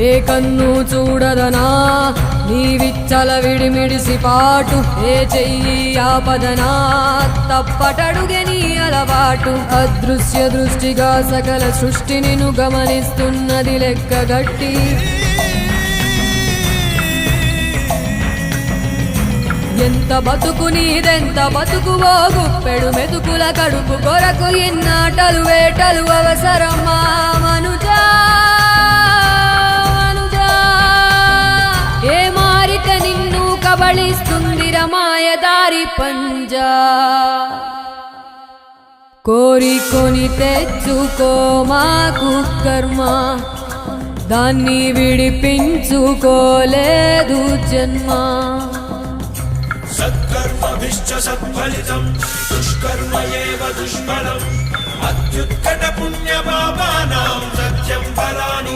ఏ కన్ను చూడదనా నీ విచ్చల విడిమిడిసి పాటు, ఏ చెయ్యి ఆపదనా తప్పటడుగే నీ అలవాటు. అదృశ్య దృష్టిగా సకల సృష్టిని ను గమనిస్తున్నది లెక్కగట్టి, ఎంత బతుకు నీదెంత బతుకువో గుప్పెడు మెతుకుల కడుపు కొరకు ఎన్నాటలు వేటలు అవసరమా మనుజా మనుజా. ఏ మారిక నిన్ను కబళిస్తుంది రమాయదారి పంజా. కోరికొని తెచ్చుకో మాకు కర్మ, దాన్ని విడిపించుకోలేదు జన్మ. సత్కర్మభిశ్చ సత్ఫలితం దుష్కర్మ ఏవ దుష్ఫలం. అత్యుత్కట పుణ్య పాపానాం సత్యం ఫలాని